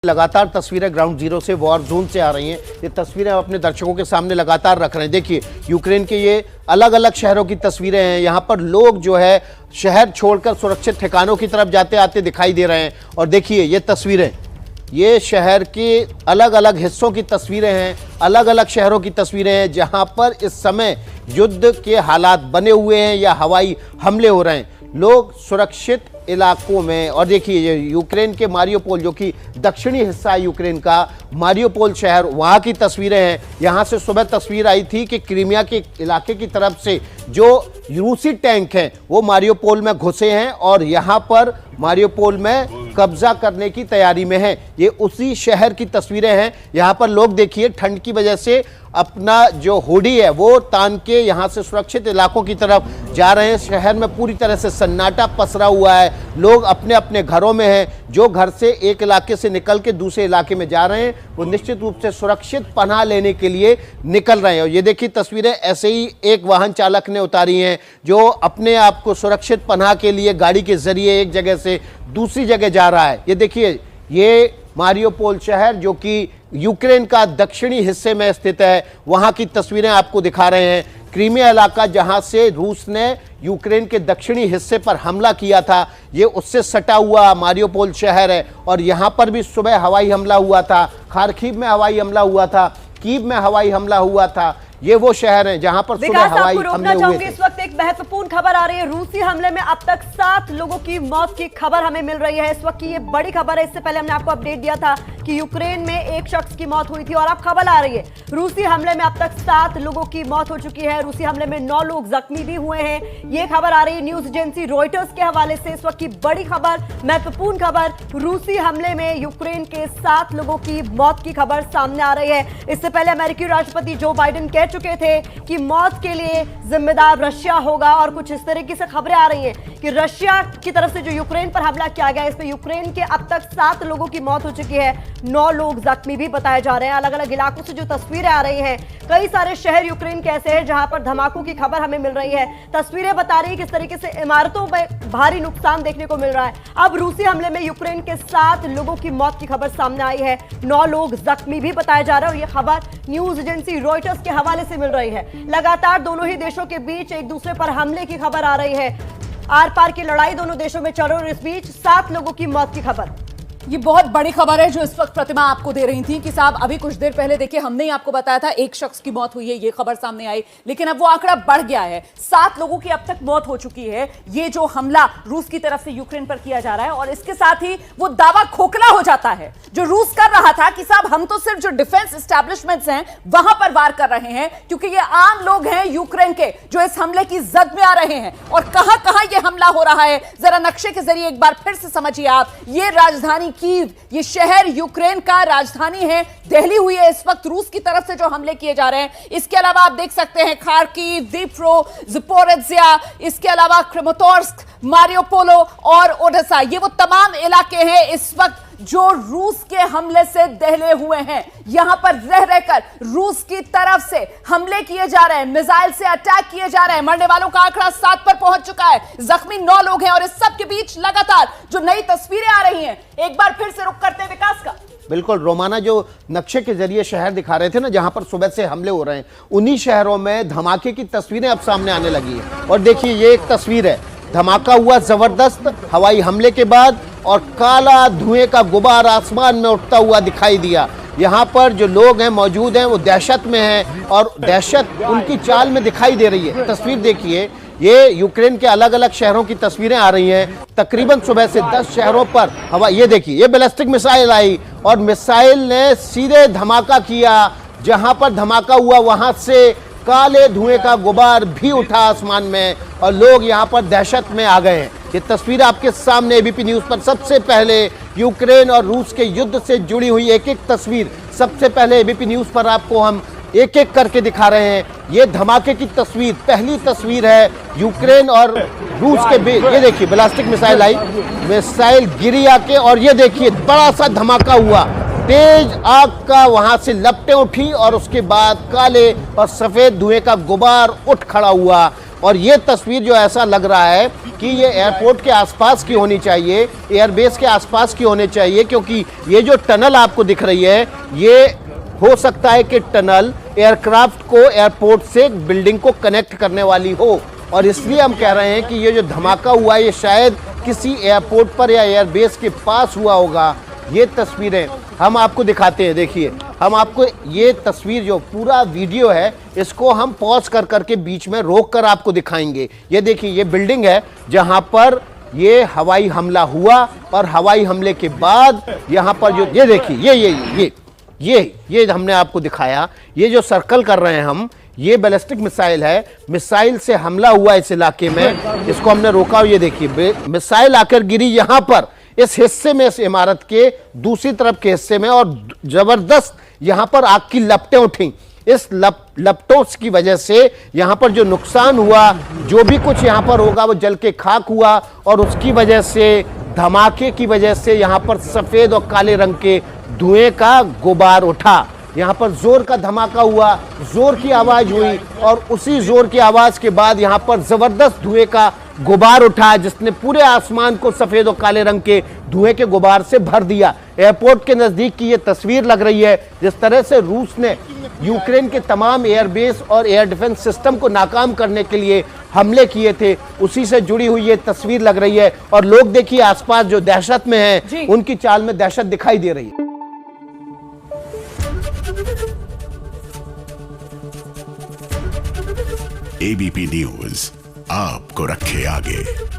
लगातार तस्वीरें ground zero से, वॉर जोन से आ रही हैं। ये तस्वीरें हम अपने दर्शकों के सामने लगातार रख रहे हैं। देखिए, यूक्रेन के ये अलग अलग शहरों की तस्वीरें हैं। यहाँ पर लोग जो है शहर छोड़कर सुरक्षित ठिकानों की तरफ जाते आते दिखाई दे रहे हैं। और देखिए ये तस्वीरें, ये शहर के अलग अलग हिस्सों की तस्वीरें हैं, अलग अलग शहरों की तस्वीरें हैं जहाँ पर इस समय युद्ध के हालात बने हुए हैं या हवाई हमले हो रहे हैं। लोग सुरक्षित इलाकों में, और देखिए ये यूक्रेन के मारियोपोल जो कि दक्षिणी हिस्सा है यूक्रेन का, मारियोपोल शहर, वहाँ की तस्वीरें हैं। यहाँ से सुबह तस्वीर आई थी कि क्रीमिया के इलाके की तरफ से जो रूसी टैंक हैं वो मारियोपोल में घुसे हैं और यहाँ पर मारियोपोल में कब्जा करने की तैयारी में है। ये उसी शहर की तस्वीरें हैं। यहाँ पर लोग देखिए ठंड की वजह से अपना जो हुडी है वो तान के यहाँ से सुरक्षित इलाकों की तरफ जा रहे हैं। शहर में पूरी तरह से सन्नाटा पसरा हुआ है। लोग अपने अपने घरों में हैं। जो घर से एक इलाके से निकल के दूसरे इलाके में जा रहे हैं वो निश्चित रूप से सुरक्षित पनाह लेने के लिए निकल रहे हैं। और ये देखिए तस्वीरें ऐसे ही एक वाहन चालक ने उतारी हैं जो अपने आप को सुरक्षित पनाह के लिए गाड़ी के जरिए एक जगह से दूसरी जगह जा रहा है। ये देखिए, ये मारियोपोल शहर जो कि यूक्रेन का दक्षिणी हिस्से में स्थित है, वहां की तस्वीरें आपको दिखा रहे हैं। क्रीमिया इलाका जहां से रूस ने यूक्रेन के दक्षिणी हिस्से पर हमला किया था, ये उससे सटा हुआ मारियोपोल शहर है। और यहां पर भी सुबह हवाई हमला हुआ था, खार्किव में हवाई हमला हुआ था, कीव में हवाई हमला हुआ था। ये वो शहर हैं जहां पर सुबह हवाई हमले हुए थे। इस वक्त एक महत्वपूर्ण खबर आ रही है। रूसी हमले में अब तक 7 लोगों की मौत की खबर हमें मिल रही है। इस वक्त की ये बड़ी खबर है। इससे पहले हमने आपको अपडेट दिया था कि यूक्रेन में एक शख्स की मौत हुई थी और अब खबर आ रही है रूसी हमले में अब तक 7 लोगों की मौत हो चुकी है। रूसी हमले में 9 लोग जख्मी भी हुए हैं। ये खबर आ रही है न्यूज एजेंसी रॉयटर्स के हवाले से। इस वक्त की बड़ी खबर, महत्वपूर्ण खबर, रूसी हमले में यूक्रेन के 7 लोगों की मौत की खबर सामने आ रही है। इससे पहले अमेरिकी राष्ट्रपति जो बाइडेन कह चुके थे कि मौत के लिए जिम्मेदार रशिया होगा और कुछ इस तरीके से खबरें आ रही हैं कि रशिया की तरफ से जो यूक्रेन पर हमला किया गया इसमें यूक्रेन के अब तक 7 लोगों की मौत हो चुकी है, 9 लोग जख्मी भी बताए जा रहे हैं। अलग अलग इलाकों से जो तस्वीरें आ रही हैं, कई सारे शहर यूक्रेन के ऐसे हैं जहां पर धमाकों की खबर हमें मिल रही है। तस्वीरें बता रही है किस तरीके से इमारतों में भारी नुकसान देखने को मिल रहा है। अब रूसी हमले में यूक्रेन के 7 लोगों की मौत की खबर सामने आई है, 9 लोग जख्मी भी बताए जा रहे हैं। और यह खबर न्यूज एजेंसी रॉयटर्स के हवाले से मिल रही है। लगातार दोनों ही देशों के बीच एक दूसरे पर हमले की खबर आ रही है। आर पार की लड़ाई दोनों देशों में चल रही है और इस बीच 7 लोगों की मौत की खबर। ये बहुत बड़ी खबर है जो इस वक्त प्रतिमा आपको दे रही थी कि साहब अभी कुछ देर पहले देखिए हमने ही आपको बताया था एक शख्स की मौत हुई है, ये खबर सामने आई, लेकिन अब वो आंकड़ा बढ़ गया है। 7 लोगों की अब तक मौत हो चुकी है। ये जो हमला रूस की तरफ से यूक्रेन पर किया जा रहा है और इसके साथ ही वो दावा खोखला हो जाता है जो रूस कर रहा था कि साहब हम तो सिर्फ जो डिफेंस एस्टैब्लिशमेंट्स हैं वहां पर वार कर रहे हैं, क्योंकि ये आम लोग हैं यूक्रेन के जो इस हमले की जद में आ रहे हैं। और कहां कहां ये हमला हो रहा है जरा नक्शे के जरिए एक बार फिर से समझिए आप। ये राजधानी कीव, ये शहर यूक्रेन का राजधानी है, दिल्ली हुई है इस वक्त रूस की तरफ से जो हमले किए जा रहे हैं। इसके अलावा आप देख सकते हैं खार्किव, दीप्रो, ज़पोरिज़िया, इसके अलावा क्रेमाटोर्स्क, मारियोपोलो और ओडेसा, ये वो तमाम इलाके हैं इस वक्त जो रूस के हमले से दहले हुए हैं। यहां पर रह रहकर रूस की तरफ से हमले किए जा रहे हैं, मिसाइल से अटैक किए जा रहे हैं। मरने वालों का आंकड़ा 7 पर पहुंच चुका है, जख्मी 9 लोग हैं और इस सब के बीच लगातार जो नई तस्वीरें आ रही हैं, एक बार फिर से रुक करते हैं विकास का। बिल्कुल, रोमाना जो नक्शे के जरिए शहर दिखा रहे थे ना जहां पर सुबह से हमले हो रहे हैं, उन्हीं शहरों में धमाके की तस्वीरें अब सामने आने लगी है। और देखिए ये एक तस्वीर है, धमाका हुआ जबरदस्त हवाई हमले के बाद और काला धुएं का गुबार आसमान में उठता हुआ दिखाई दिया। यहाँ पर जो लोग हैं मौजूद हैं वो दहशत में हैं और दहशत उनकी चाल में दिखाई दे रही है। तस्वीर देखिए, ये यूक्रेन के अलग अलग शहरों की तस्वीरें आ रही हैं। तकरीबन सुबह से 10 शहरों पर हवा, ये देखिए ये बैलिस्टिक मिसाइल आई और मिसाइल ने सीधे धमाका किया। जहां पर धमाका हुआ वहां से काले धुएं का गुबार भी उठा आसमान में और लोग यहां पर दहशत में आ गए हैं। ये तस्वीर आपके सामने एबीपी न्यूज पर सबसे पहले यूक्रेन और रूस के युद्ध से जुड़ी हुई एक एक तस्वीर सबसे पहले एबीपी न्यूज पर आपको हम एक एक करके दिखा रहे हैं। ये धमाके की तस्वीर, पहली तस्वीर है यूक्रेन और रूस के बीच। ये देखिए बैलिस्टिक मिसाइल आई, मिसाइल गिरी आके और ये देखिए बड़ा सा धमाका हुआ, तेज आग का वहां से लपटें उठी और उसके बाद काले और सफेद धुएं का गुबार उठ खड़ा हुआ। और ये तस्वीर जो ऐसा लग रहा है कि ये एयरपोर्ट के आसपास की होनी चाहिए, एयरबेस के आसपास की होनी चाहिए, क्योंकि ये जो टनल आपको दिख रही है ये हो सकता है कि टनल एयरक्राफ्ट को एयरपोर्ट से बिल्डिंग को कनेक्ट करने वाली हो। और इसलिए हम कह रहे हैं कि ये जो धमाका हुआ है ये शायद किसी एयरपोर्ट पर या एयरबेस के पास हुआ होगा। ये तस्वीरें हम आपको दिखाते हैं, देखिए हम आपको ये तस्वीर जो पूरा वीडियो है इसको हम पॉज कर करके बीच में रोक कर आपको दिखाएंगे। ये देखिए ये बिल्डिंग है जहां पर ये हवाई हमला हुआ और हवाई हमले के बाद यहां पर जो ये देखिए ये हमने आपको दिखाया, ये जो सर्कल कर रहे हैं हम, ये बैलिस्टिक मिसाइल है, मिसाइल से हमला हुआ इस इलाके में, इसको हमने रोका। ये देखिए मिसाइल आकर गिरी यहां पर इस हिस्से में, इस इमारत के दूसरी तरफ के हिस्से में, और जबरदस्त यहां पर आग की लपटें उठी। इस लपटों की वजह से यहां पर जो नुकसान हुआ, जो भी कुछ यहां पर होगा वो जल के खाक हुआ, और उसकी वजह से धमाके की वजह से यहां पर सफेद और काले रंग के धुएं का गुबार उठा। यहाँ पर जोर का धमाका हुआ, जोर की आवाज हुई, और उसी जोर की आवाज के बाद यहाँ पर जबरदस्त धुएं का गुबार उठा जिसने पूरे आसमान को सफेद और काले रंग के धुएं के गुबार से भर दिया। एयरपोर्ट के नजदीक की ये तस्वीर लग रही है। जिस तरह से रूस ने यूक्रेन के तमाम एयरबेस और एयर डिफेंस सिस्टम को नाकाम करने के लिए हमले किए थे, उसी से जुड़ी हुई ये तस्वीर लग रही है। और लोग देखिए आसपास जो दहशत में हैं, उनकी चाल में दहशत दिखाई दे रही है। एबीपी न्यूज आपको रखे आगे।